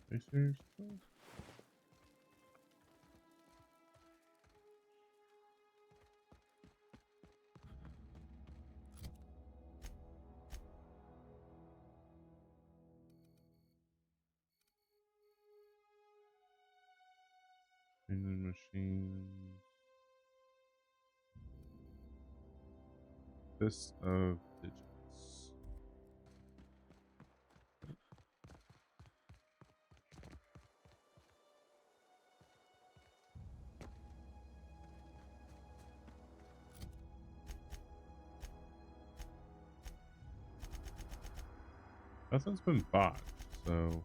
Spacers. Vending machines. Fist of digits. Nothing's been bought, so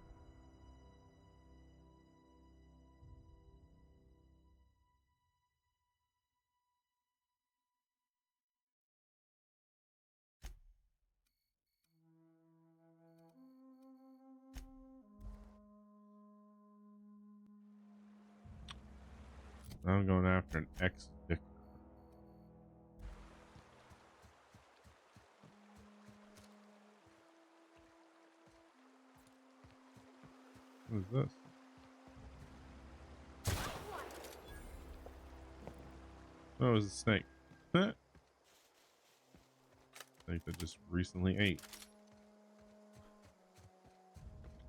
now I'm going after an ex-vicar. What is this? Oh, it was a snake. Snake that just recently ate.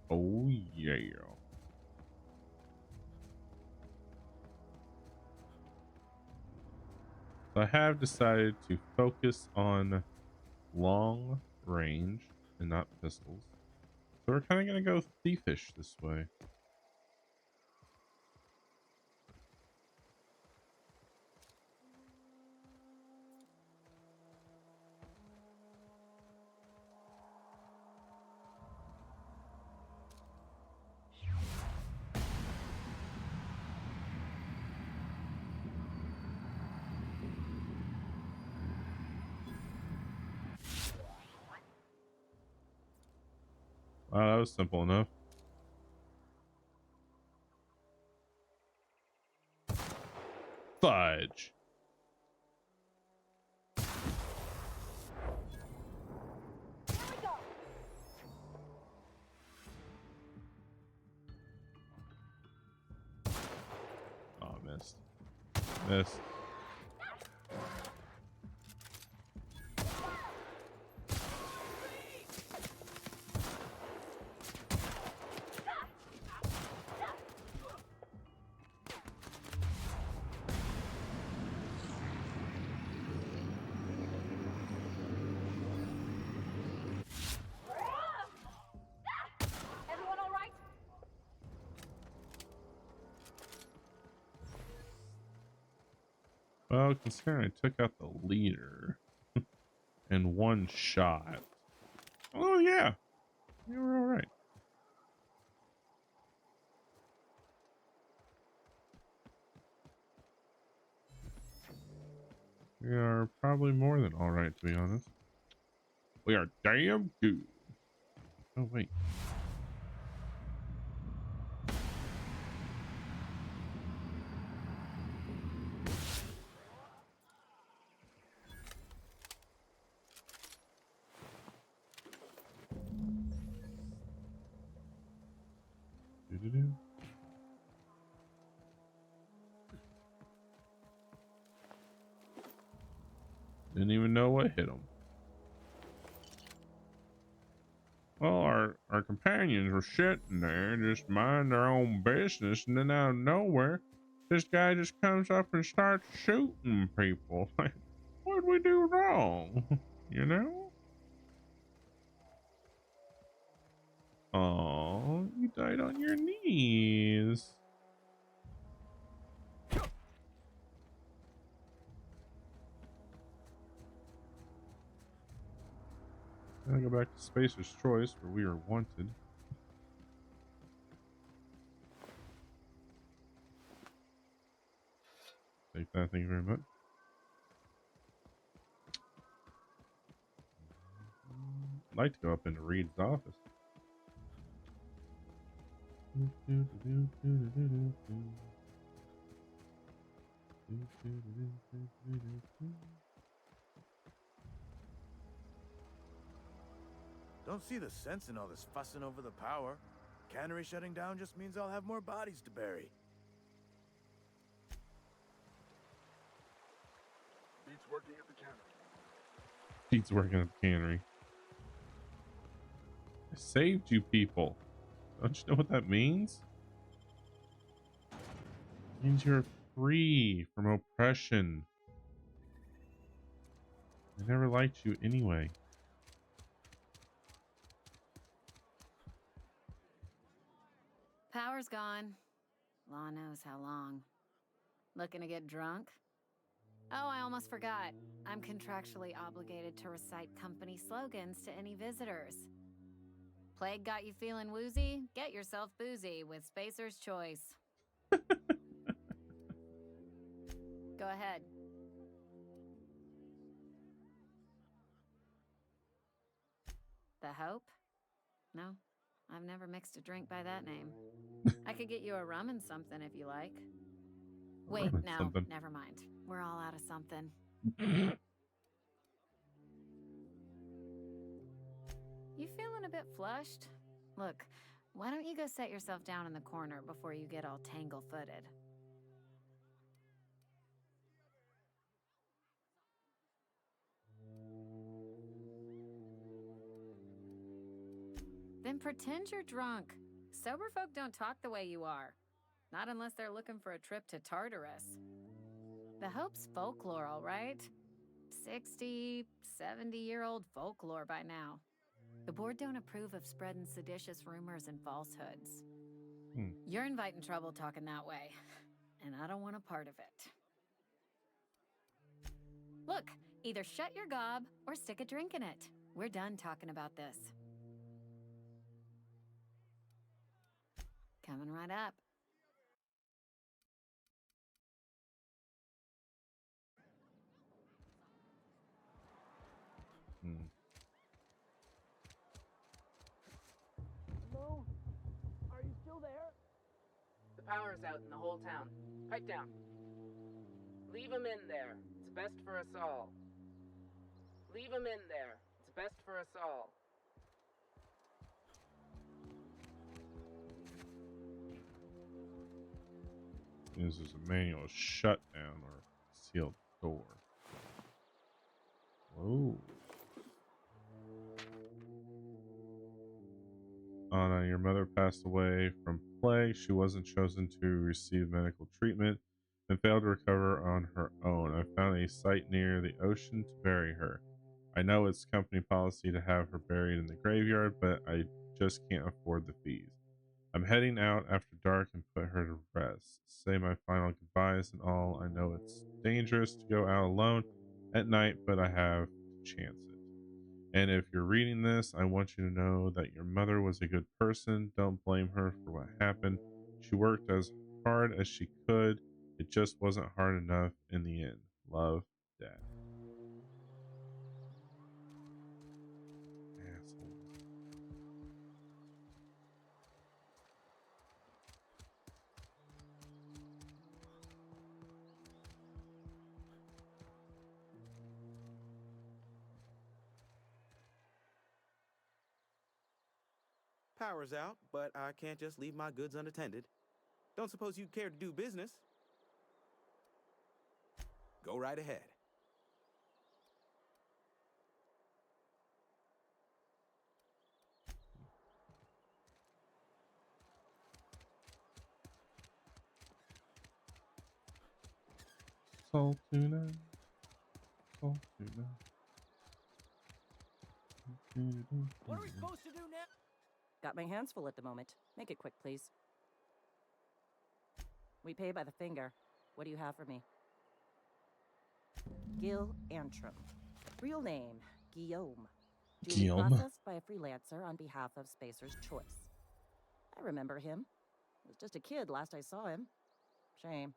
Oh yeah. So I have decided to focus on long range and not pistols. So we're kind of going to go thiefish this way. Wow, that was simple enough. Fudge. Oh, missed. Missed. Everyone all right? Well, considering I took out the leader in one shot. Oh yeah, you were all right. We are probably more than all right, to be honest. We are damn good. Oh wait. Doo-doo-doo. Didn't even know what hit him. Well, our companions were sitting there, just mind their own business, and then out of nowhere, this guy just comes up and starts shooting people. Like, what'd we do wrong? You know? Oh, you died on your knees. Gotta go back to Spacer's Choice, where we are wanted. Take that, thank you very much. I'd like to go up into Reed's office. Don't see the sense in all this fussing over the power. Cannery shutting down just means I'll have more bodies to bury. Beats working at the cannery. Pete's working at the cannery. I saved you people. Don't you know what that means? It means you're free from oppression. I never liked you anyway. Power's gone. Law knows how long. Looking to get drunk? Oh, I almost forgot. I'm contractually obligated to recite company slogans to any visitors. Plague got you feeling woozy? Get yourself boozy with Spacer's Choice. Go ahead. The Hope? No, I've never mixed a drink by that name. I could get you a rum and something if you like. Wait, Rum and no, something. never mind. We're all out of something. You feeling a bit flushed? Look, why don't you go set yourself down in the corner before you get all tangle-footed? Then pretend you're drunk. Sober folk don't talk the way you are. Not unless they're looking for a trip to Tartarus. The Hope's folklore, all right? 60, 70-year-old folklore by now. The board don't approve of spreading seditious rumors and falsehoods. You're inviting trouble talking that way, and I don't want a part of it. Look, either shut your gob or stick a drink in it. We're done talking about this. Coming right up. Hello? Are you still there? The power's out in the whole town. Pipe down. Leave 'em in there. It's best for us all. Leave 'em in there. It's best for us all. This is a manual shutdown or sealed door. Whoa. Anna, your mother passed away from plague. She wasn't chosen to receive medical treatment and failed to recover on her own. I found a site near the ocean to bury her. I know it's company policy to have her buried in the graveyard, but I just can't afford the fees. I'm heading out after dark and put her to rest. Say my final goodbyes and all. I know it's dangerous to go out alone at night, but I have to chance it. And if you're reading this, I want you to know that your mother was a good person. Don't blame her for what happened. She worked as hard as she could. It just wasn't hard enough in the end. Love, Dad. Asshole. Power's out, but I can't just leave my goods unattended. Don't suppose you'd care to do business? Go right ahead. Salt tuna. Salt tuna. What are we supposed to do now? Got my hands full at the moment. Make it quick, please. We pay by the finger. What do you have for me? Gil Antrim. Real name, Guillaume. Duly Guillaume. processed by a freelancer on behalf of Spacer's Choice. I remember him. Was just a kid last I saw him. Shame.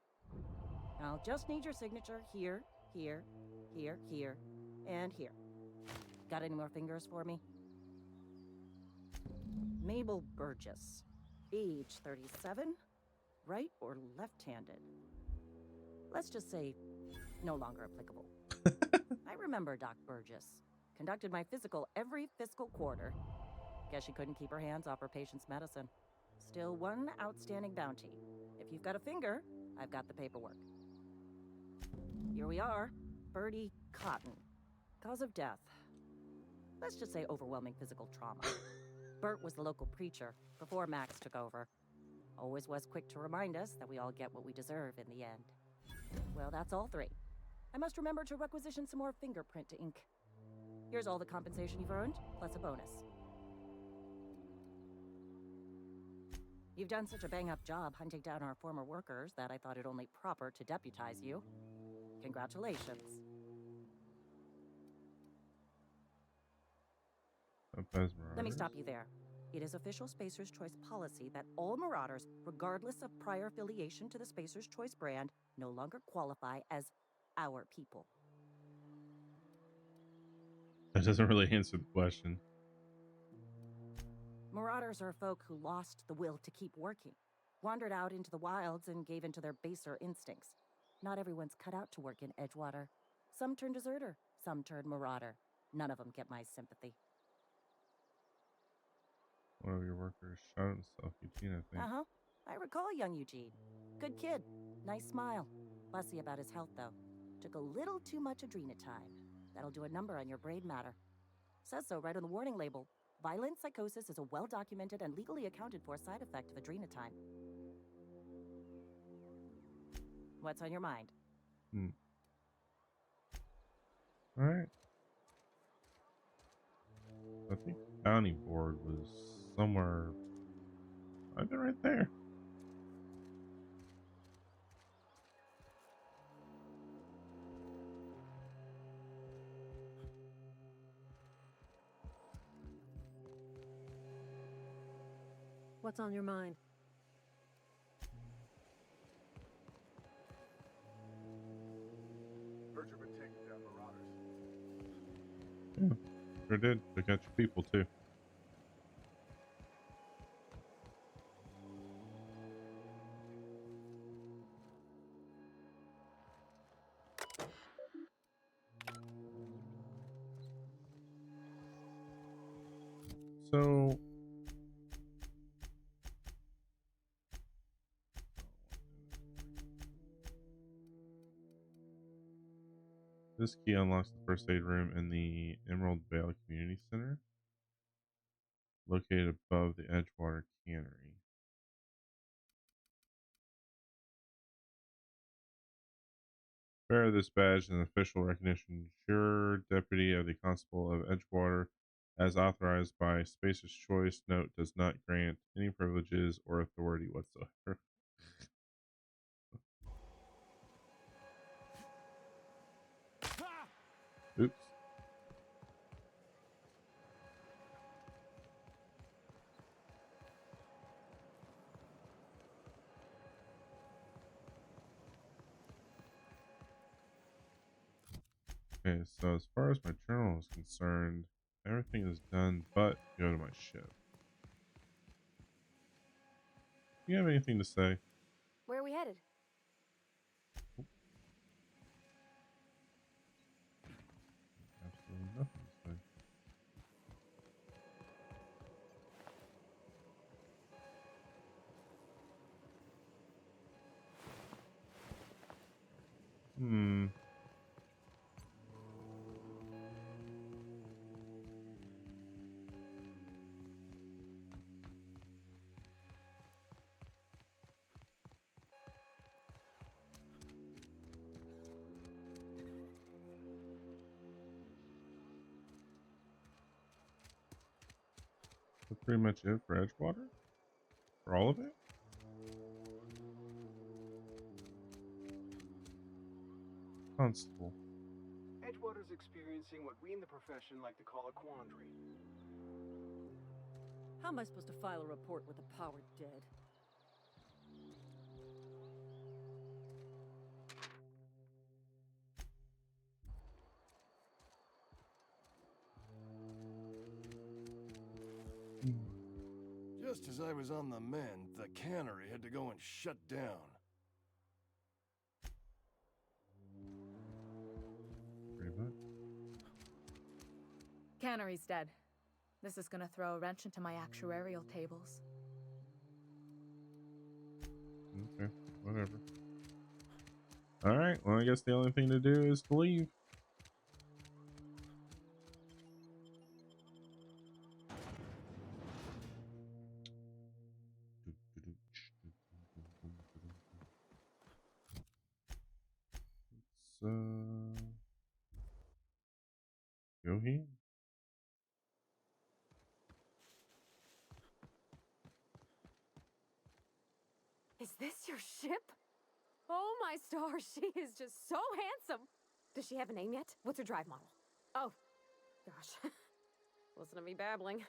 I'll just need your signature here, here, here, here, and here. Got any more fingers for me? Mabel Burgess. Age 37. Right or left-handed? Let's just say no longer applicable. I remember Doc Burgess. Conducted my physical every fiscal quarter. Guess she couldn't keep her hands off her patient's medicine. Still one outstanding bounty. If you've got a finger, I've got the paperwork. Here we are. Birdie Cotton. Cause of death. Let's just say overwhelming physical trauma. Bert was the local preacher before Max took over. Always was quick to remind us that we all get what we deserve in the end. Well, that's all three. I must remember to requisition some more fingerprint ink. Here's all the compensation you've earned, plus a bonus. You've done such a bang-up job hunting down our former workers that I thought it only proper to deputize you. Congratulations. Let me stop you there. It is official Spacer's Choice policy that all Marauders, regardless of prior affiliation to the Spacer's Choice brand, no longer qualify as our people. That doesn't really answer the question. Marauders are folk who lost the will to keep working, wandered out into the wilds and gave into their baser instincts. Not everyone's cut out to work in Edgewater. Some turn deserter, some turn marauder. None of them get my sympathy. One of your workers shot himself, Eugene, I think. Uh-huh. I recall young Eugene. Good kid. Nice smile. Fussy about his health, though. Took a little too much adrenatime. That'll do a number on your brain matter. Says so right on the warning label. Violent psychosis is a well-documented and legally accounted for side effect of adrenatime. What's on your mind? Alright. I think the bounty board was somewhere either right there. What's on your mind? Heard you've been taking down marauders. Yeah, sure did. Took out your people too. So this key unlocks the first aid room in the Emerald Vale Community Center, located above the Edgewater Cannery. Bearer of this badge is an official recognition. Juror Deputy of the Constable of Edgewater, as authorized by Spacer's Choice. Note does not grant any privileges or authority whatsoever. Oops. Okay, so as far as my journal is concerned, everything is done but go to my ship. Do you have anything to say? Where are we headed? Absolutely nothing to say. That's pretty much it for Edgewater? For all of it? Constable. Edgewater's experiencing what we in the profession like to call a quandary. How am I supposed to file a report with the power dead? Just as I was on the mend, the cannery had to go and shut down. Pretty much. Cannery's dead. This is gonna throw a wrench into my actuarial tables. Okay, whatever. All right. Well, I guess the only thing to do is to leave. Let's go here. Is this your ship? Oh my stars, she is just so handsome. Does she have a name yet? What's her drive model? Oh, gosh. Listen to me babbling.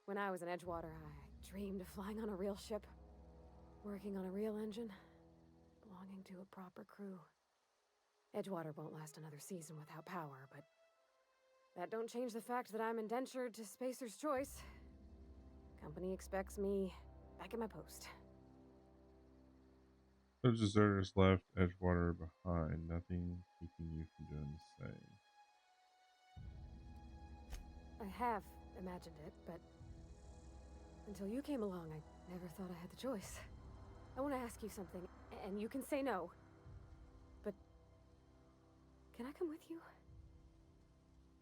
When I was in Edgewater, I dreamed of flying on a real ship, working on a real engine, belonging to a proper crew. Edgewater won't last another season without power, but that don't change the fact that I'm indentured to Spacer's Choice. Company expects me back at my post. The deserters left Edgewater behind. Nothing keeping you from doing the same. I have imagined it, but until you came along, I never thought I had the choice. I want to ask you something, and you can say no. But can I come with you?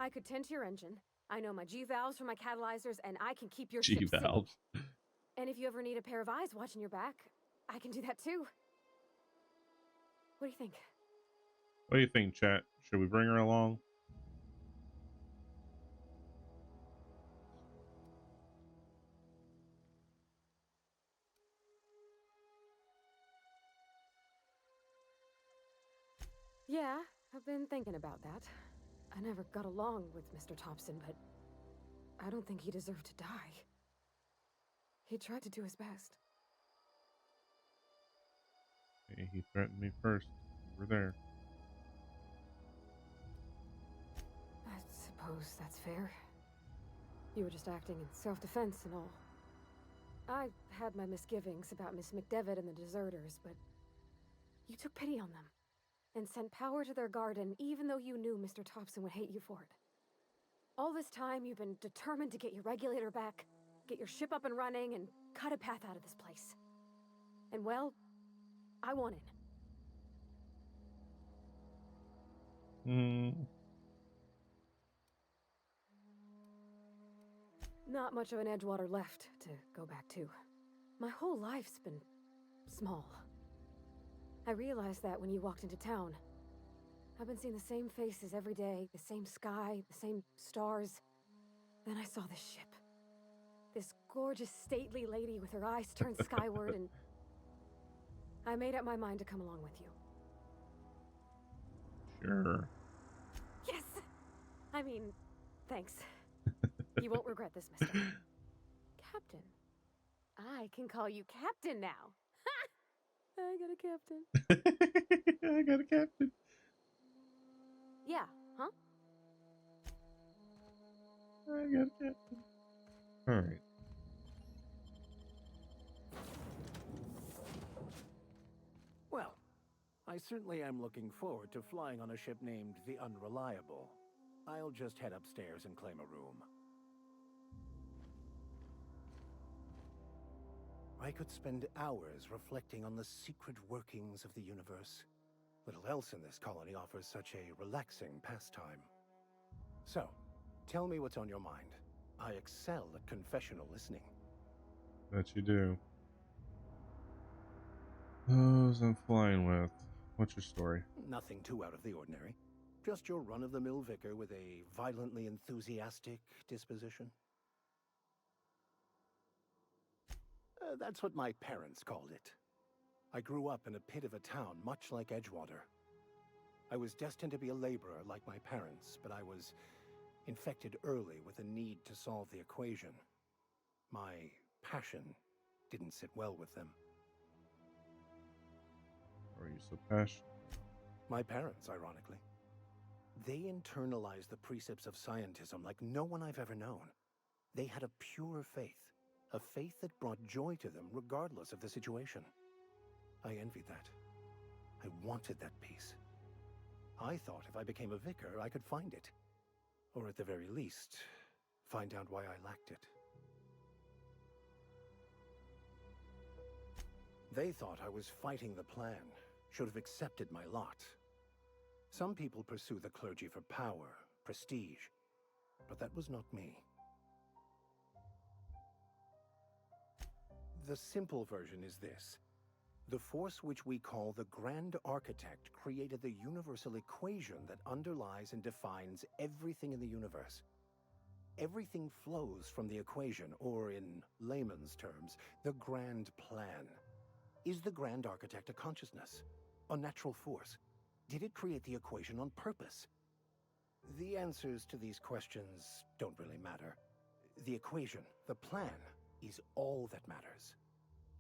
I could tend to your engine. I know my G-valves from my catalyzers, and I can keep your ship singing. G-valves. And if you ever need a pair of eyes watching your back, I can do that too. What do you think? What do you think, chat? Should we bring her along? Yeah, I've been thinking about that. I never got along with Mr. Thompson, but I don't think he deserved to die. He tried to do his best. Hey, he threatened me first. We're there. I suppose that's fair. You were just acting in self-defense and all. I had my misgivings about Miss McDevitt and the deserters, but you took pity on them and sent power to their garden even though you knew Mr. Thompson would hate you for it. All this time, you've been determined to get your regulator back, get your ship up and running, and cut a path out of this place. And well, I won it. Not much of an Edgewater left to go back to. My whole life's been small. I realized that when you walked into town. I've been seeing the same faces every day, the same sky, the same stars. Then I saw this ship. This gorgeous, stately lady with her eyes turned skyward, and I made up my mind to come along with you. Sure. Yes! I mean, thanks. You won't regret this, mister. Captain. I can call you Captain now. Ha! I got a captain. I got a captain. Yeah, huh? I got a captain. Alright. Well, I certainly am looking forward to flying on a ship named the Unreliable. I'll just head upstairs and claim a room. I could spend hours reflecting on the secret workings of the universe. Little else in this colony offers such a relaxing pastime. So, tell me what's on your mind. I excel at confessional listening. That you do. Those I'm flying with. What's your story? Nothing too out of the ordinary. Just your run-of-the-mill vicar with a violently enthusiastic disposition. That's what my parents called it. I grew up in a pit of a town, much like Edgewater. I was destined to be a laborer like my parents, but I was infected early with a need to solve the equation. My passion didn't sit well with them. Or are you so passionate? My parents, ironically. They internalized the precepts of scientism like no one I've ever known. They had a pure faith. A faith that brought joy to them regardless of the situation. I envied that. I wanted that peace. I thought if I became a vicar, I could find it. Or at the very least, find out why I lacked it. They thought I was fighting the plan, should have accepted my lot. Some people pursue the clergy for power, prestige, but that was not me. The simple version is this. The force which we call the Grand Architect created the universal equation that underlies and defines everything in the universe. Everything flows from the equation, or in layman's terms, the grand plan. Is the Grand Architect a consciousness? A natural force? Did it create the equation on purpose? The answers to these questions don't really matter. The equation, the plan, is all that matters.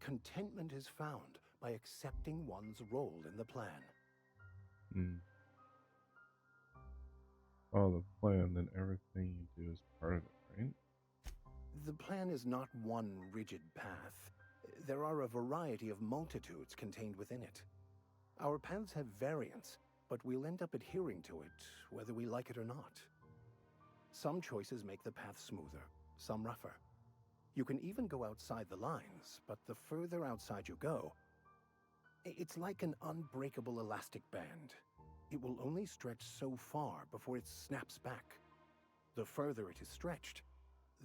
Contentment is found by accepting one's role in the plan. Oh, the plan, then everything you do is part of it, right? The plan is not one rigid path. There are a variety of multitudes contained within it. Our paths have variance, but we'll end up adhering to it, whether we like it or not. Some choices make the path smoother, some rougher. You can even go outside the lines, but the further outside you go, it's like an unbreakable elastic band. It will only stretch so far before it snaps back. The further it is stretched,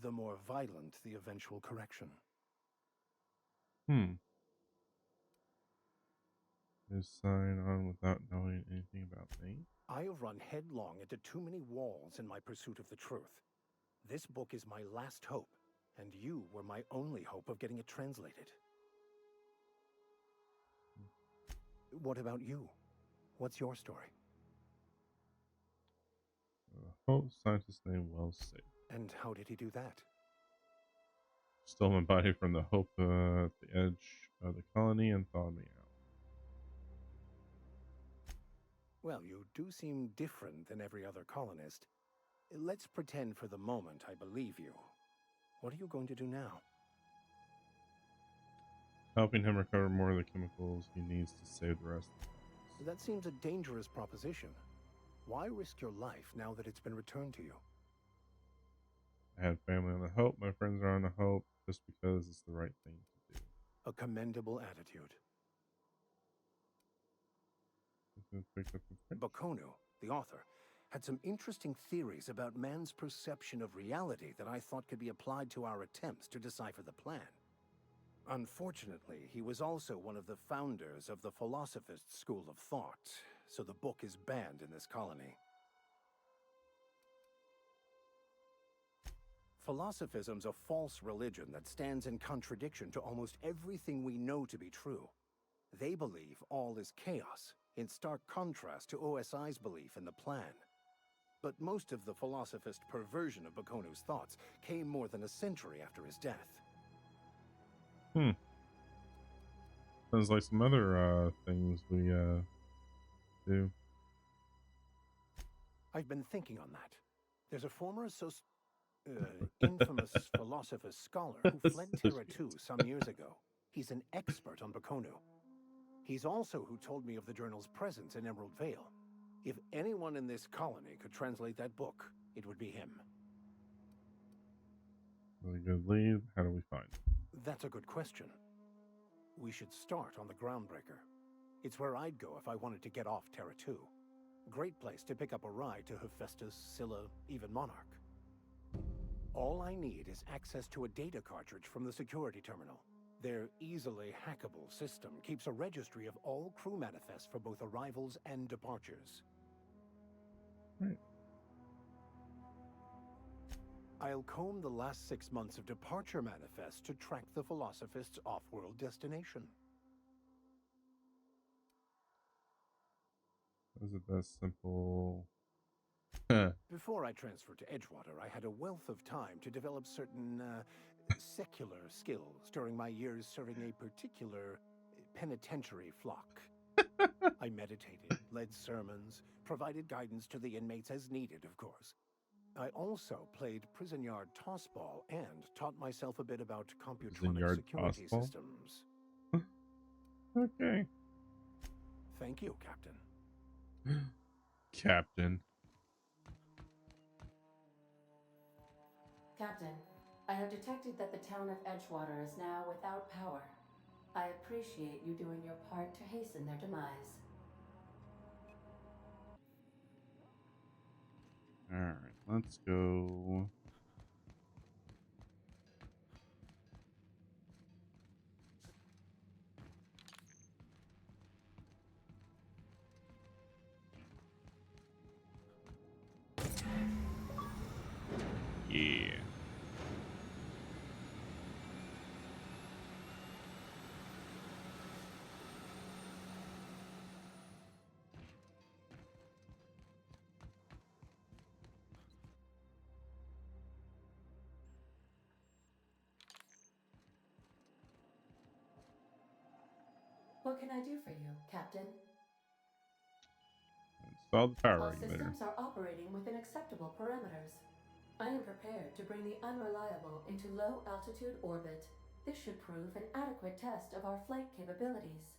the more violent the eventual correction. Just sign on without knowing anything about me? I have run headlong into too many walls in my pursuit of the truth. This book is my last hope, and you were my only hope of getting it translated. What about you? What's your story? Hope scientist named Wells saved. And how did he do that? Stole my body from the Hope at the edge of the colony and thawed me out. Well, you do seem different than every other colonist. Let's pretend for the moment I believe you. What are you going to do now? Helping him recover more of the chemicals he needs to save the rest of us. That seems a dangerous proposition. Why risk your life now that it's been returned to you? I had family on the Hope. My friends are on the Hope just because it's the right thing to do. A commendable attitude. Bakonu, the author, had some interesting theories about man's perception of reality that I thought could be applied to our attempts to decipher the plan. Unfortunately, he was also one of the founders of the Philosophist school of thought, so the book is banned in this colony. Philosophism's a false religion that stands in contradiction to almost everything we know to be true. They believe all is chaos, in stark contrast to OSI's belief in the plan. But most of the Philosophist perversion of Bakonu's thoughts came more than a century after his death. Sounds like some other things we do. I've been thinking on that. There's a former infamous Philosophist scholar who fled Terra 2 some years ago. He's an expert on Bakonu. He's also who told me of the journal's presence in Emerald Vale. If anyone in this colony could translate that book, it would be him. Really good lead. How do we find it? That's a good question. We should start on the Groundbreaker. It's where I'd go if I wanted to get off Terra 2. Great place to pick up a ride to Hephaestus, Scylla, even Monarch. All I need is access to a data cartridge from the security terminal. Their easily hackable system keeps a registry of all crew manifests for both arrivals and departures. Right. I'll comb the last 6 months of departure manifests to track the Philosophist's off-world destination. Is it that simple? Before I transferred to Edgewater, I had a wealth of time to develop certain secular skills during my years serving a particular penitentiary flock. I meditated, led sermons, provided guidance to the inmates as needed, of course. I also played prison yard tossball and taught myself a bit about computronic security systems. Okay. Thank you, Captain. Captain. Captain, I have detected that the town of Edgewater is now without power. I appreciate you doing your part to hasten their demise. All right, let's go. Yeah. What can I do for you, Captain? Install the power All regulator. systems are operating within acceptable parameters. I am prepared to bring the unreliable into low-altitude orbit. This should prove an adequate test of our flight capabilities.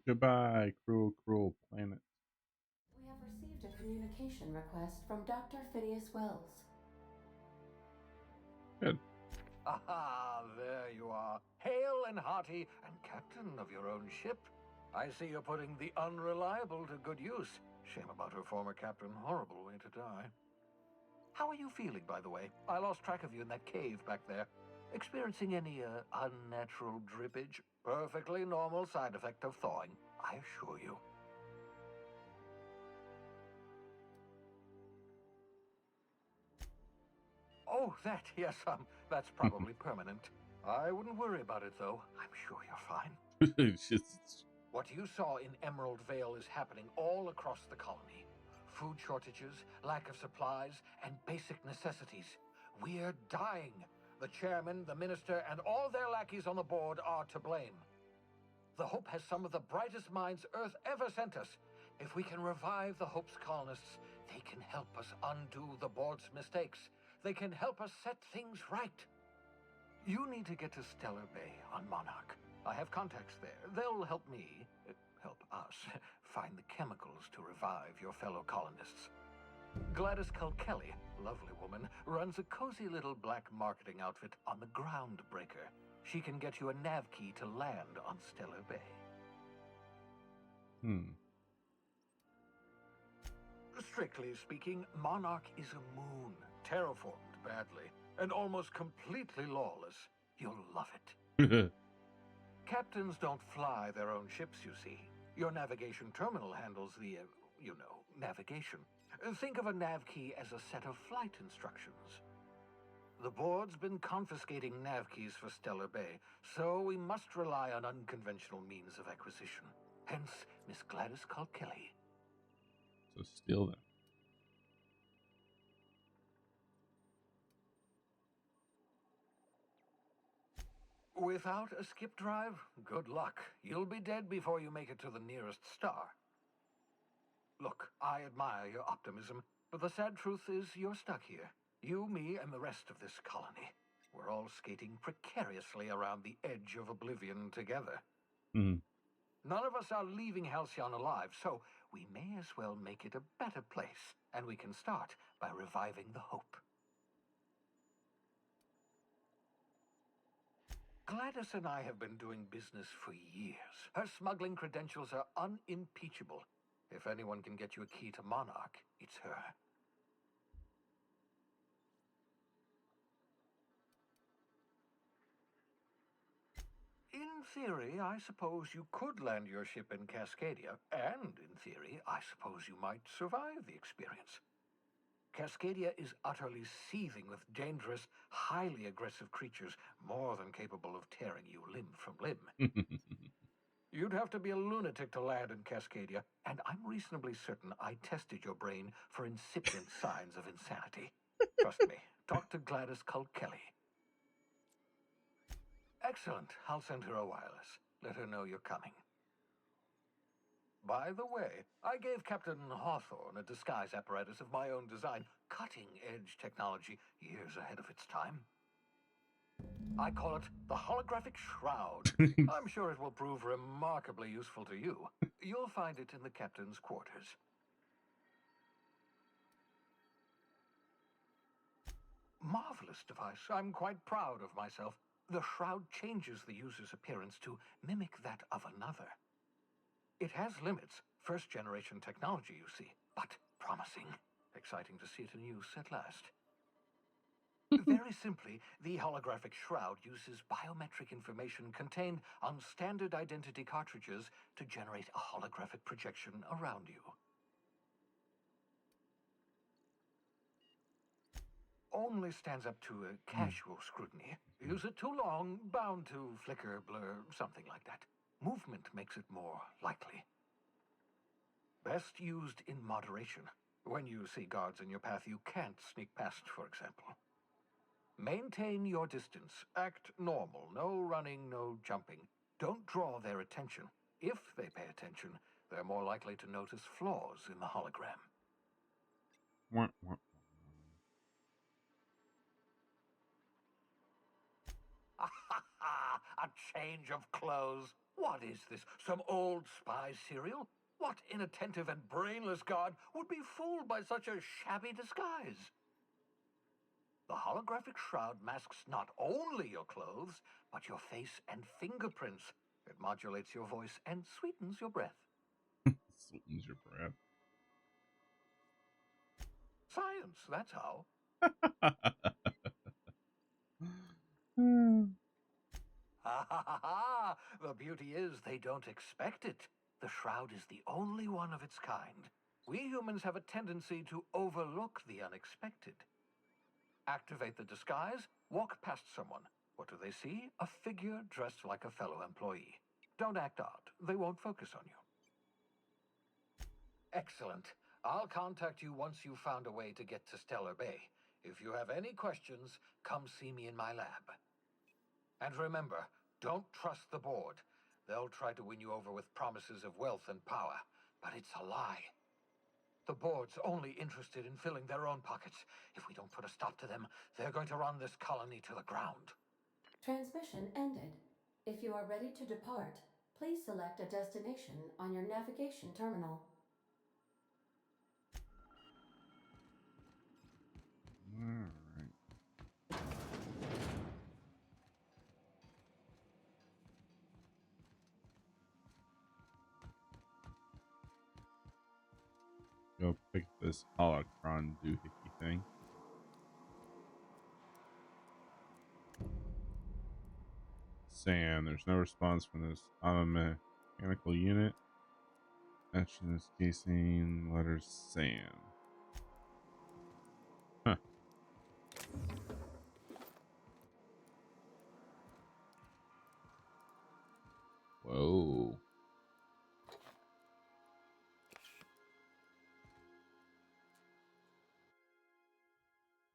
Goodbye, cruel, cruel planet. We have received a communication request from Dr. Phineas Wells. Good. Aha, there you are. Hail and hearty, and captain of your own ship. I see you're putting the unreliable to good use. Shame about her former captain. Horrible way to die. How are you feeling, by the way? I lost track of you in that cave back there. Experiencing any, unnatural drippage? Perfectly normal side effect of thawing, I assure you. Oh, that, yes, that's probably permanent. I wouldn't worry about it, though. I'm sure you're fine. It's just... What you saw in Emerald Vale is happening all across the colony. Food shortages, lack of supplies, and basic necessities. We're dying. The chairman, the minister, and all their lackeys on the board are to blame. The Hope has some of the brightest minds Earth ever sent us. If we can revive the Hope's colonists, they can help us undo the board's mistakes. They can help us set things right. You need to get to Stellar Bay on Monarch. I have contacts there. They'll help me, help us, find the chemicals to revive your fellow colonists. Gladys Kelly, lovely woman, runs a cozy little black marketing outfit on the Groundbreaker. She can get you a nav key to land on Stellar Bay. Strictly speaking, Monarch is a moon, terraformed badly, and almost completely lawless. You'll love it. Captains don't fly their own ships, you see. Your navigation terminal handles the, navigation. Think of a nav key as a set of flight instructions. The board's been confiscating nav keys for Stellar Bay, so we must rely on unconventional means of acquisition. Hence, Miss Gladys Kelly. So steal them. Without a skip drive, good luck. You'll be dead before you make it to the nearest star. Look, I admire your optimism, but the sad truth is you're stuck here. You, me, and the rest of this colony. We're all skating precariously around the edge of oblivion together. None of us are leaving Halcyon alive, so we may as well make it a better place, and we can start by reviving the Hope. Gladys and I have been doing business for years. Her smuggling credentials are unimpeachable. If anyone can get you a key to Monarch, it's her. In theory, I suppose you could land your ship in Cascadia, and in theory, I suppose you might survive the experience. Cascadia is utterly seething with dangerous, highly aggressive creatures, more than capable of tearing you limb from limb. You'd have to be a lunatic to land in Cascadia, and I'm reasonably certain I tested your brain for incipient signs of insanity. Trust me, talk to Gladys Kelly. Excellent. I'll send her a wireless. Let her know you're coming. By the way, I gave Captain Hawthorne a disguise apparatus of my own design. cutting-edge technology years ahead of its time. I call it the holographic shroud. I'm sure it will prove remarkably useful to you. You'll find it in the captain's quarters. Marvelous device. I'm quite proud of myself. The shroud changes the user's appearance to mimic that of another. It has limits. First-generation technology, you see, but promising. Exciting to see it in use at last. Very simply, the holographic shroud uses biometric information contained on standard identity cartridges to generate a holographic projection around you. Only stands up to a casual scrutiny. Use it too long, bound to flicker, blur, something like that. Movement makes it more likely. Best used in moderation. When you see guards in your path you can't sneak past, for example. Maintain your distance. Act normal. No running, no jumping. Don't draw their attention. If they pay attention, they're more likely to notice flaws in the hologram. A change of clothes. What is this? Some old spy serial? What inattentive and brainless guard would be fooled by such a shabby disguise? The holographic shroud masks not only your clothes, but your face and fingerprints. It modulates your voice and sweetens your breath. Sweetens your breath. Science, that's how. The beauty is they don't expect it. The shroud is the only one of its kind. We humans have a tendency to overlook the unexpected. Activate the disguise, walk past someone. What do they see? A figure dressed like a fellow employee. Don't act odd. They won't focus on you. Excellent. I'll contact you once you've found a way to get to Stellar Bay. If you have any questions, come see me in my lab. And remember, don't trust the board. They'll try to win you over with promises of wealth and power, but it's a lie. The board's only interested in filling their own pockets. If we don't put a stop to them, they're going to run this colony to the ground. Transmission ended. If you are ready to depart, please select a destination on your navigation terminal. Alright. Go pick this holocron doohickey thing. Sam, there's no response from this mechanical unit. Action is casing letters Sam. Huh. Whoa.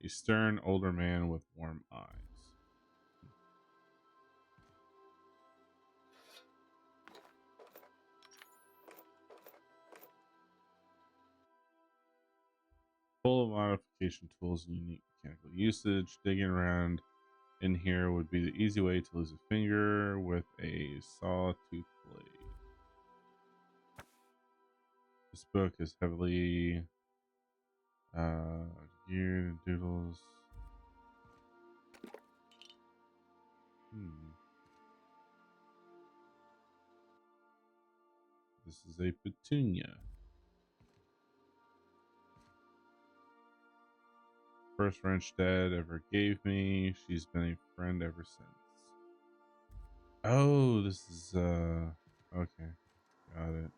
A stern older man with warm eyes. Full of modification tools and unique mechanical usage. Digging around in here would be the easy way to lose a finger with a sawtooth blade. This book is heavily geared and doodles. This is a petunia. First wrench Dad ever gave me. She's been a friend ever since. Oh, this is okay. Got it.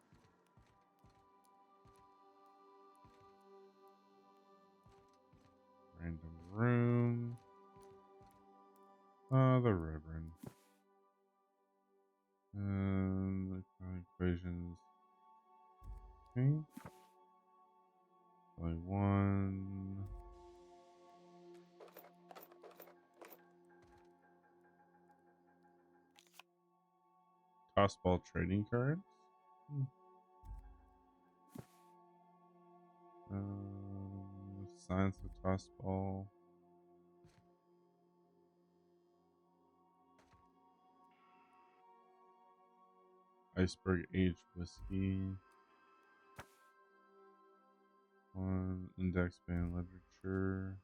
Random room. Oh, the Reverend. The equations. Okay. Only one. Tossball trading cards. Let's Science of toss ball. Iceberg aged whiskey. On index band literature.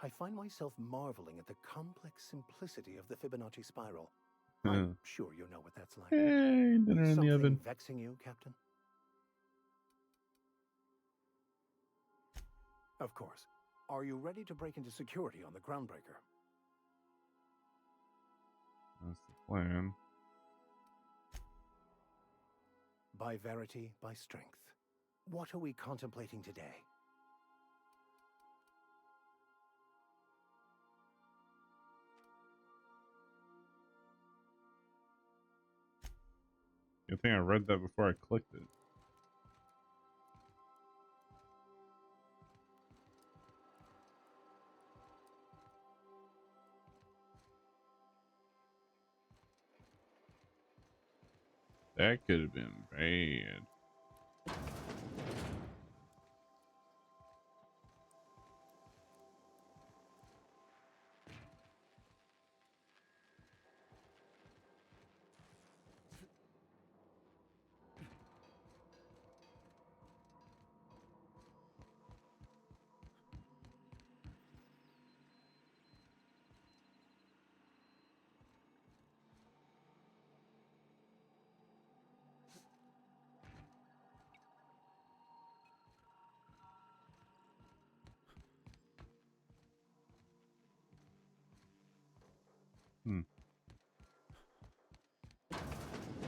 I find myself marveling at the complex simplicity of the Fibonacci spiral. Huh. I'm sure you know what that's like. Hey, dinner in the Something oven. vexing you, Captain? Of course. Are you ready to break into security on the Groundbreaker? That's the plan. By verity, by strength. What are we contemplating today? I think I read that before I clicked it. That could have been bad.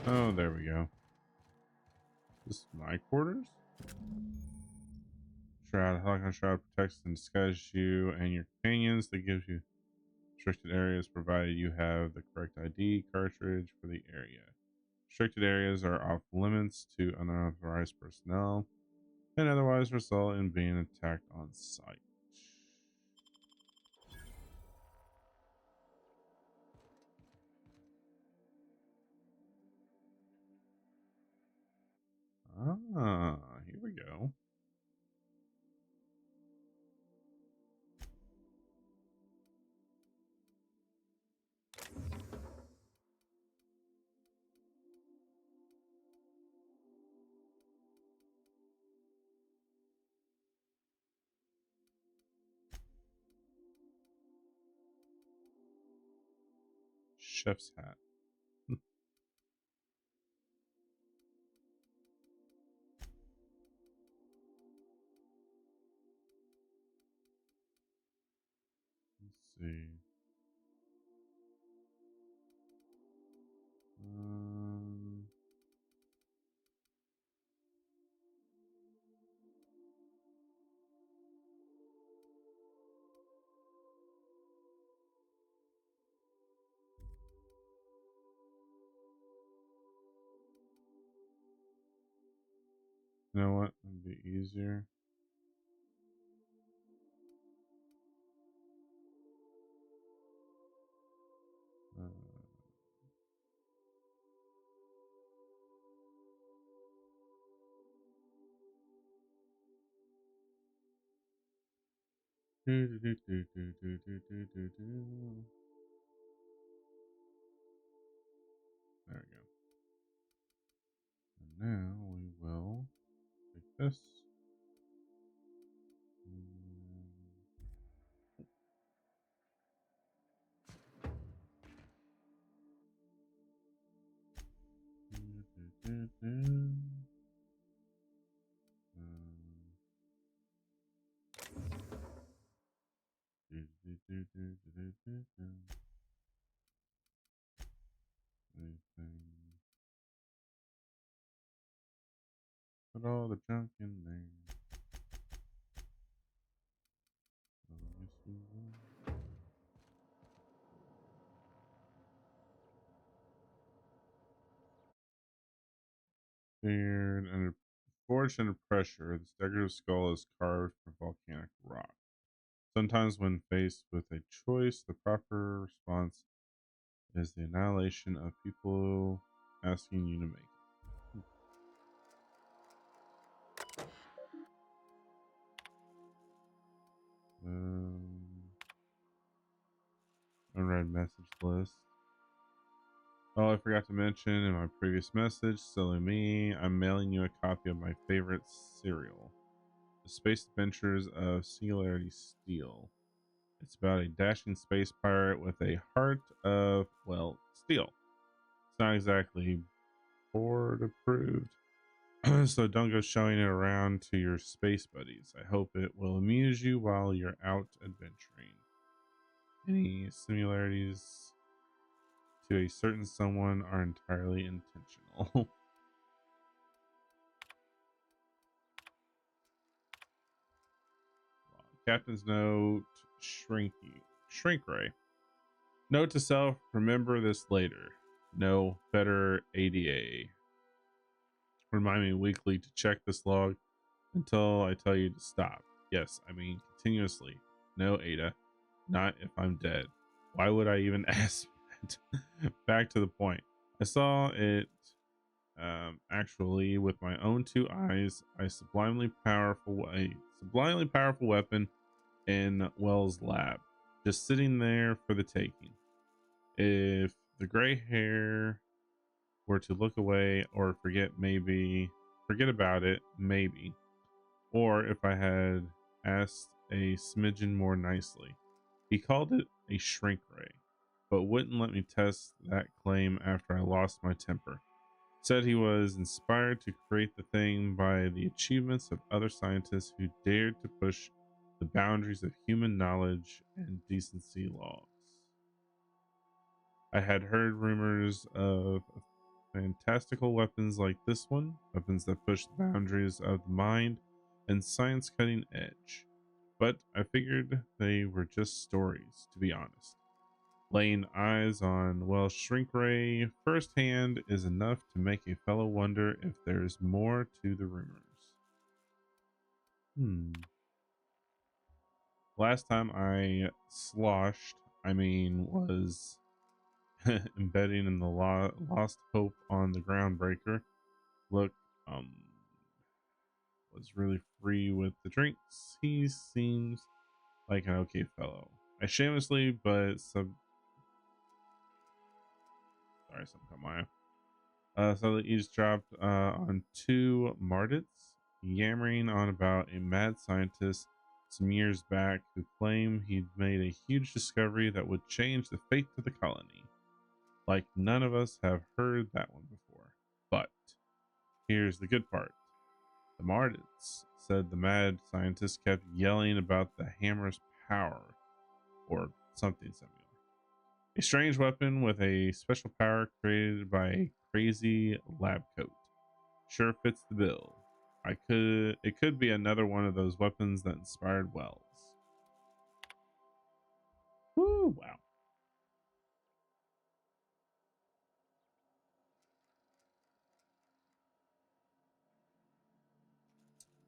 Oh, there we go. This is my quarters? Shroud. Helical Shroud protects and disguises you and your companions. That gives you restricted areas provided you have the correct ID cartridge for the area. Restricted areas are off limits to unauthorized personnel and otherwise result in being attacked on sight. Ah, here we go. Chef's hat. Let's see. You know what? It'd be easier. There we go. And now we will take this. Put all the junk in there. Oh, yes, we will. Feared under forged under pressure, this decorative skull is carved from volcanic rock. Sometimes, when faced with a choice, the proper response is the annihilation of people asking you to make it. message list. Oh, I forgot to mention in my previous message, silly me, I'm mailing you a copy of my favorite serial, The Space Adventures of Singularity Steel. It's about a dashing space pirate with a heart of, well, steel. It's not exactly board approved, so don't go showing it around to your space buddies. I hope it will amuse you while you're out adventuring. Any similarities to a certain someone are entirely intentional. Captain's note, shrink ray. Note to self, remember this later. No better ADA. Remind me weekly to check this log until I tell you to stop. Yes, I mean continuously. No, Ada. Not if I'm dead. Why would I even ask that? Back to the point. I saw it actually with my own two eyes. A sublimely powerful weapon in Wells' lab, just sitting there for the taking. If the gray hair were to look away or forget about it, maybe. Or if I had asked a smidgen more nicely. He called it a shrink ray, but wouldn't let me test that claim after I lost my temper. Said he was inspired to create the thing by the achievements of other scientists who dared to push the boundaries of human knowledge and decency laws. I had heard rumors of fantastical weapons like this one, weapons that push the boundaries of the mind and science cutting edge, but I figured they were just stories, to be honest. Laying eyes on Wells' shrink ray firsthand is enough to make a fellow wonder if there's more to the rumors. Last time I was embedding in the lost hope on the groundbreaker. Look, was really free with the drinks. He seems like an okay fellow. I shamelessly, but something caught my eye. So they eavesdropped on two Mardits, yammering on about a mad scientist some years back who claimed he'd made a huge discovery that would change the fate of the colony. Like none of us have heard that one before. But here's the good part. The Mardits said the mad scientist kept yelling about the hammer's power, or something similar. A strange weapon with a special power created by a crazy lab coat. Sure fits the bill. It could be another one of those weapons that inspired Wells. Woo, wow.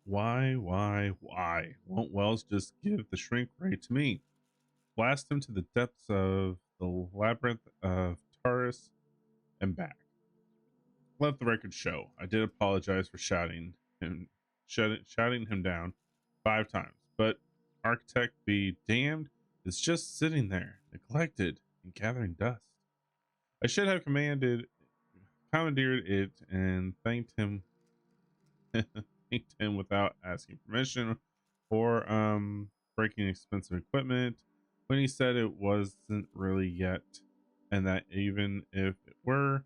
Why won't Wells just give the shrink ray to me? Blast him to the depths of the labyrinth of Taurus and back. Let the record show. I did apologize for shouting him down 5 times, but Architect be damned is just sitting there, neglected and gathering dust. I should have commandeered it and thanked him without asking permission or breaking expensive equipment when he said it wasn't really yet, and that even if it were,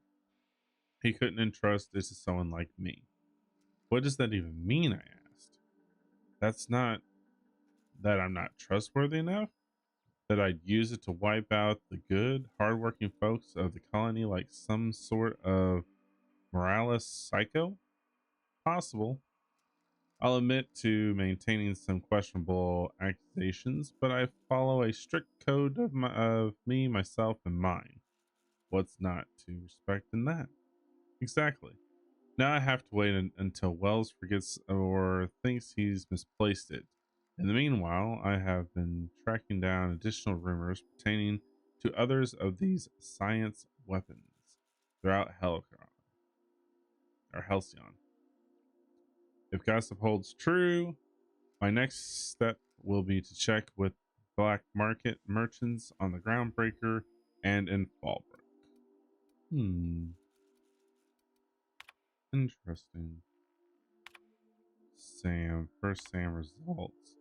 he couldn't entrust it to someone like me. What does that even mean? I asked. That's not that I'm not trustworthy enough? That I'd use it to wipe out the good, hardworking folks of the colony like some sort of Morales psycho? Possible. I'll admit to maintaining some questionable accusations, but I follow a strict code of me, myself, and mine. What's not to respect in that? Exactly. Now I have to wait until Wells forgets or thinks he's misplaced it. In the meanwhile, I have been tracking down additional rumors pertaining to others of these science weapons throughout Halcyon. If gossip holds true, my next step will be to check with black market merchants on the groundbreaker and in Fallbrook. Interesting. Sam. First Sam results.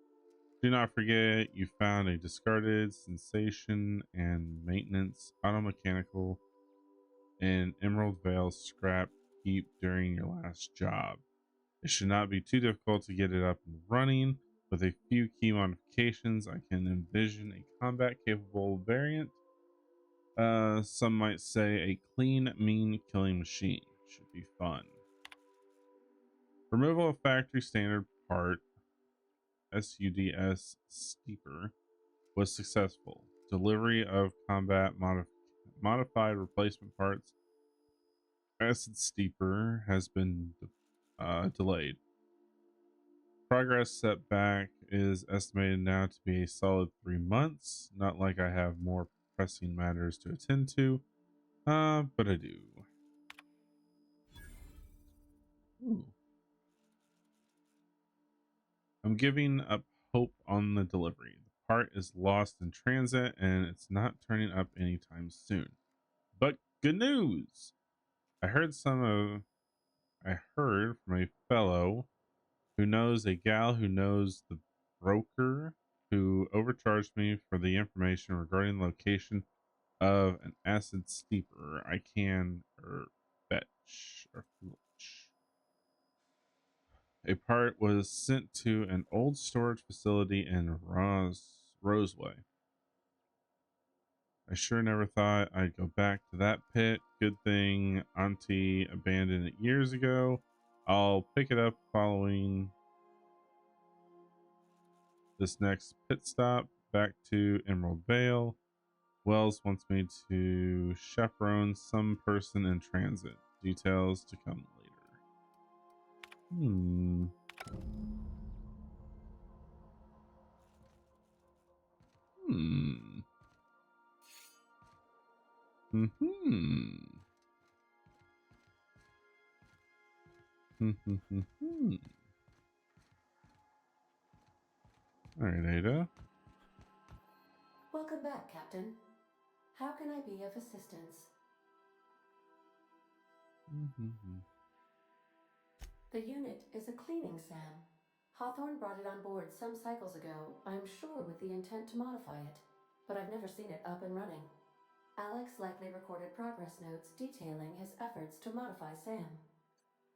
Do not forget you found a discarded sensation and maintenance auto mechanical in Emerald Vale scrap heap during your last job. It should not be too difficult to get it up and running. With a few key modifications, I can envision a combat capable variant. Some might say a clean, mean killing machine. Should be fun. Removal of factory standard part SUDS steeper was successful. Delivery of combat modified replacement parts acid steeper has been delayed. Progress setback is estimated now to be a solid 3 months. Not like I have more pressing matters to attend to, but I do. Ooh. I'm giving up hope on the delivery. The part is lost in transit and it's not turning up anytime soon. But good news! I heard from a fellow who knows a gal who knows the broker who overcharged me for the information regarding the location of an acid steeper I can fetch or filch. A part was sent to an old storage facility in Roseway. I sure never thought I'd go back to that pit. Good thing Auntie abandoned it years ago. I'll pick it up following this next pit stop back to Emerald Vale. Wells wants me to chaperone some person in transit. Details to come later. All right, Ada. Welcome back, Captain. How can I be of assistance? The unit is a cleaning SAM. Hawthorne brought it on board some cycles ago, I'm sure with the intent to modify it, but I've never seen it up and running. Alex likely recorded progress notes detailing his efforts to modify SAM.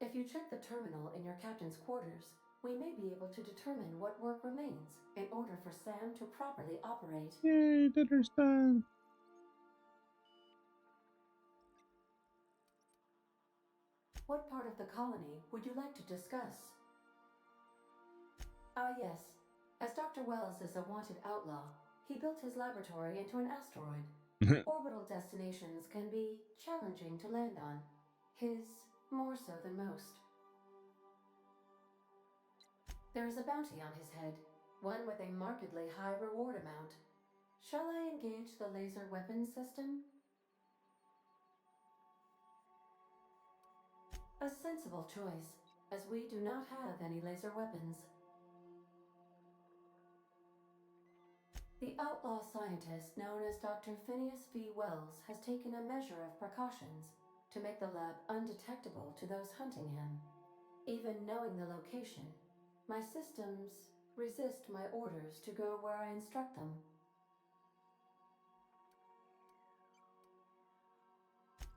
If you check the terminal in your captain's quarters, we may be able to determine what work remains in order for SAM to properly operate. Yay, dinner's done. What part of the colony would you like to discuss? Ah, yes. As Dr. Wells is a wanted outlaw, he built his laboratory into an asteroid. Orbital destinations can be challenging to land on. His more so than most. There is a bounty on his head, one with a markedly high reward amount. Shall I engage the laser weapons system? A sensible choice, as we do not have any laser weapons. The outlaw scientist known as Dr. Phineas V. Wells has taken a measure of precautions to make the lab undetectable to those hunting him. Even knowing the location, my systems resist my orders to go where I instruct them.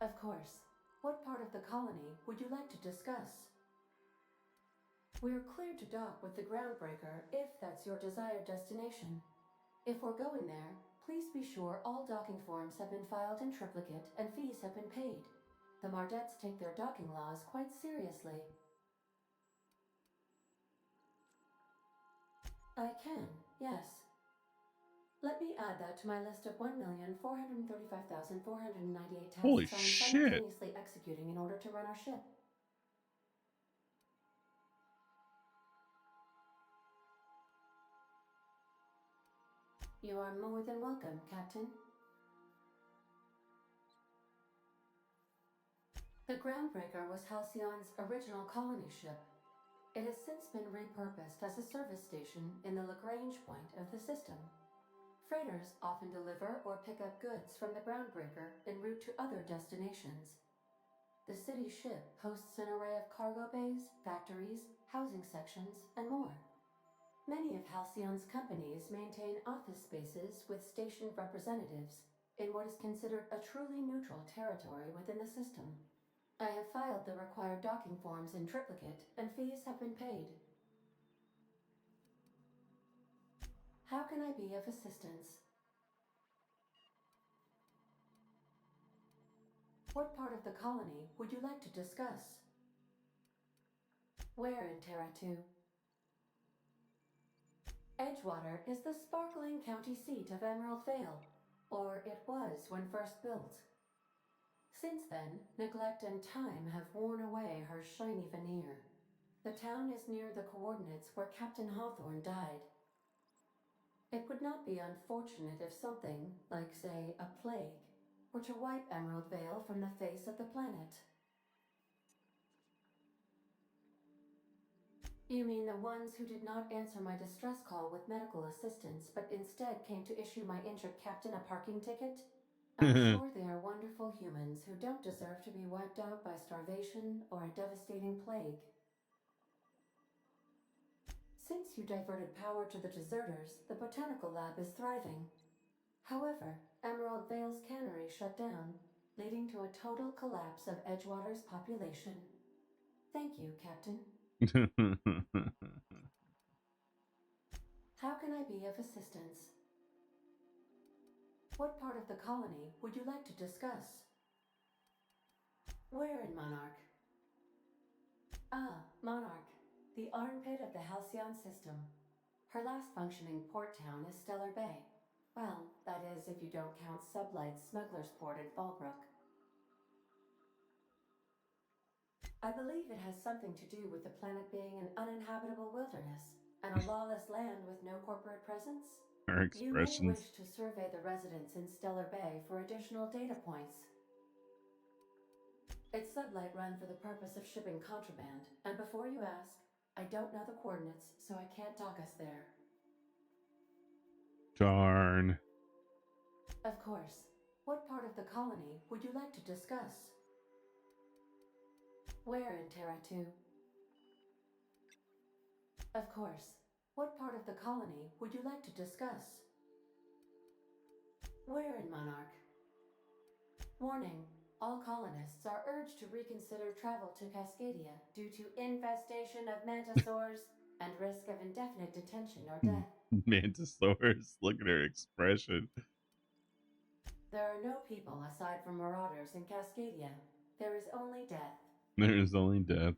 Of course. What part of the colony would you like to discuss? We're cleared to dock with the Groundbreaker if that's your desired destination. If we're going there, please be sure all docking forms have been filed in triplicate and fees have been paid. The Mardettes take their docking laws quite seriously. I can, yes. Let me add that to my list of 1,435,498 tasks Holy I'm shit. simultaneously executing in order to run our ship. You are more than welcome, Captain. The Groundbreaker was Halcyon's original colony ship. It has since been repurposed as a service station in the Lagrange point of the system. Freighters often deliver or pick up goods from the groundbreaker en route to other destinations. The city ship hosts an array of cargo bays, factories, housing sections, and more. Many of Halcyon's companies maintain office spaces with stationed representatives in what is considered a truly neutral territory within the system. I have filed the required docking forms in triplicate, and fees have been paid. How can I be of assistance? What part of the colony would you like to discuss? Where in Terra 2? Edgewater is the sparkling county seat of Emerald Vale, or it was when first built. Since then, neglect and time have worn away her shiny veneer. The town is near the coordinates where Captain Hawthorne died. It would not be unfortunate if something, like say, a plague, were to wipe Emerald Vale from the face of the planet. You mean the ones who did not answer my distress call with medical assistance, but instead came to issue my injured captain a parking ticket? I'm sure they are wonderful humans who don't deserve to be wiped out by starvation or a devastating plague. Since you diverted power to the deserters, the botanical lab is thriving. However, Emerald Vale's cannery shut down, leading to a total collapse of Edgewater's population. Thank you, Captain. How can I be of assistance? What part of the colony would you like to discuss? Where in Monarch? Ah, Monarch, the armpit of the Halcyon system. Her last functioning port town is Stellar Bay. Well, that is if you don't count Sublight's Smuggler's Port in Fallbrook. I believe it has something to do with the planet being an uninhabitable wilderness and a lawless land with no corporate presence. Her You may expressions. wish to survey the residents in Stellar Bay for additional data points. It's Sublight run for the purpose of shipping contraband, and before you ask, I don't know the coordinates, so I can't dock us there. Darn. Of course. What part of the colony would you like to discuss? Where in Terra 2? Of course. What part of the colony would you like to discuss? Where in Monarch? Warning. All colonists are urged to reconsider travel to Cascadia due to infestation of mantisaurs and risk of indefinite detention or death. Mantisaurus. Look at her expression. There are no people aside from marauders in Cascadia. There is only death. There is only death.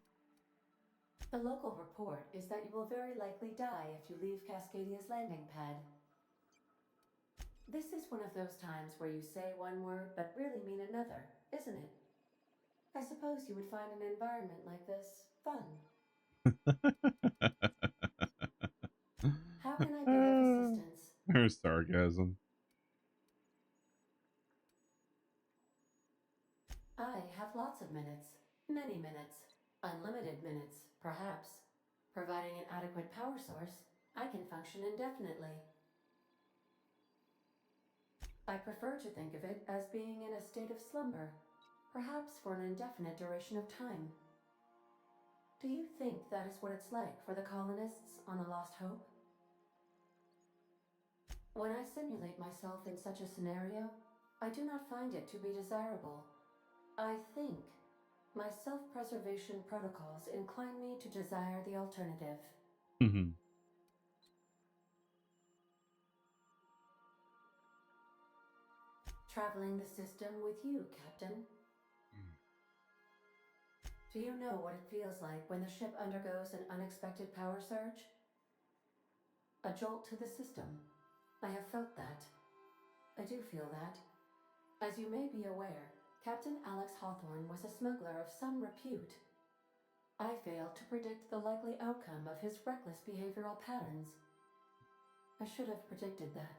The local report is that you will very likely die if you leave Cascadia's landing pad. This is one of those times where you say one word but really mean another, isn't it? I suppose you would find an environment like this fun. How can I be of assistance? Her sarcasm. I have lots of minutes. Many minutes. Unlimited minutes, perhaps. Providing an adequate power source, I can function indefinitely. I prefer to think of it as being in a state of slumber, perhaps for an indefinite duration of time. Do you think that is what it's like for the colonists on the Lost Hope? When I simulate myself in such a scenario, I do not find it to be desirable. I think my self-preservation protocols incline me to desire the alternative. Traveling the system with you, Captain. Do you know what it feels like when the ship undergoes an unexpected power surge? A jolt to the system. I have felt that. I do feel that. As you may be aware, Captain Alex Hawthorne was a smuggler of some repute. I failed to predict the likely outcome of his reckless behavioral patterns. I should have predicted that.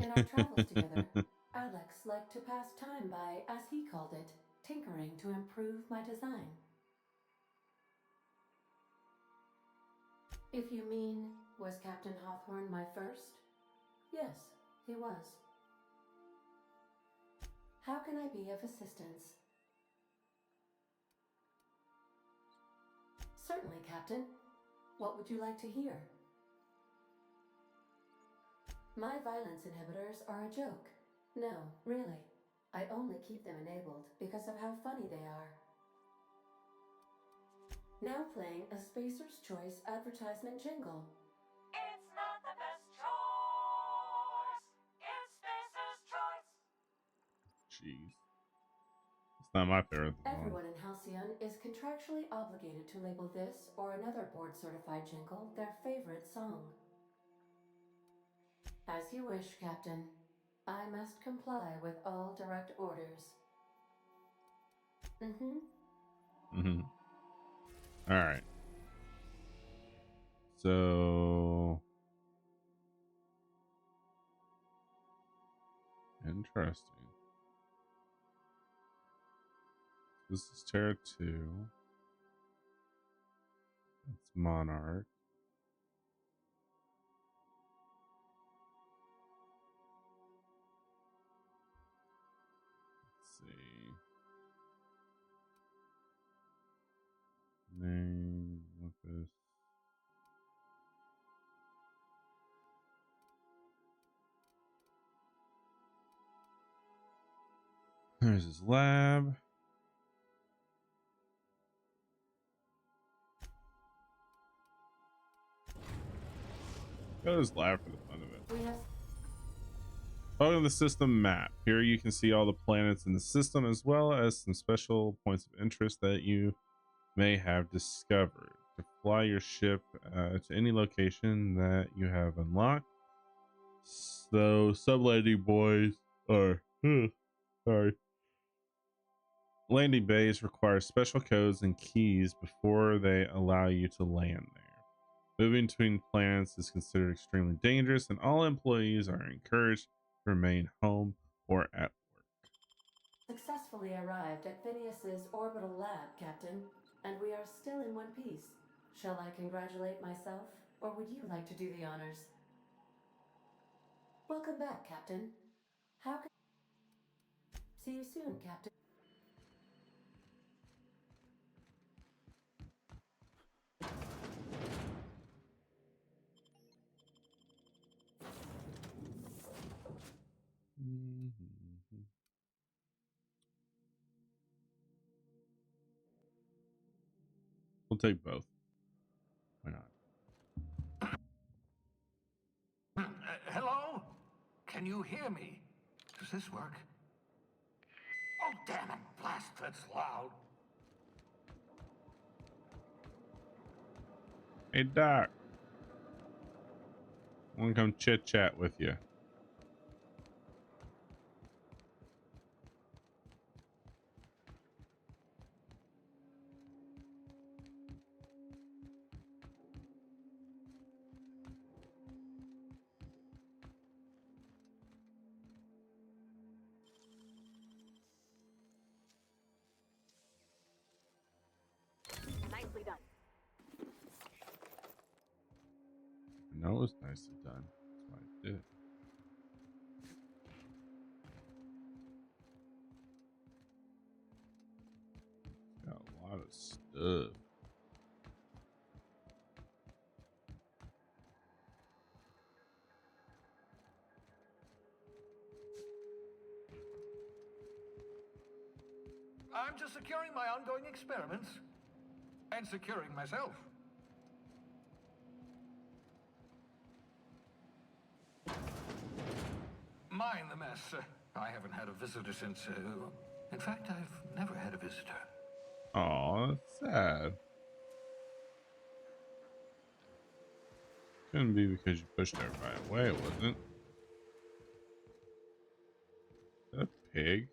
In our travels together, Alex liked to pass time by, as he called it, tinkering to improve my design. If you mean, was Captain Hawthorne my first? Yes, He was. How can I be of assistance? Certainly, Captain. What would you like to hear? My violence inhibitors are a joke. No, really. I only keep them enabled because of how funny they are. Now playing a Spacer's Choice advertisement jingle. It's not the best choice. It's Spacer's Choice. Jeez. It's not my favorite song. Everyone in Halcyon is contractually obligated to label this or another board-certified jingle their favorite song. As you wish, Captain. I must comply with all direct orders. All right. So interesting. This is Terra 2. It's Monarch. Let's see. Name Olympus. There's his lab. Go to his lab for the fun of it. Photo of the system map. Here you can see all the planets in the system as well as some special points of interest that you may have discovered. To fly your ship to any location that you have unlocked. So sublanding boys are sorry. Landing bays require special codes and keys before they allow you to land there. Moving between planets is considered extremely dangerous, and all employees are encouraged to remain home or at work. Successfully arrived at Phineas's orbital lab, Captain, and we are still in one piece. Shall I congratulate myself, or would you like to do the honors? Welcome back, Captain. How can... See you soon, Captain. We'll take both. Why not? Hello? Can you hear me? Does this work? Oh, damn it. Blast, that's loud. Hey, Doc. I want to come chit chat with you. Nicely done. I know it was nicely done. That's why I did it. Got a lot of stuff. I'm just securing my ongoing experiments and securing myself. Mind the mess. I haven't had a visitor since. In fact, I've never had a visitor. Aw, that's sad. Couldn't be because you pushed everybody away, wasn't it? A pig.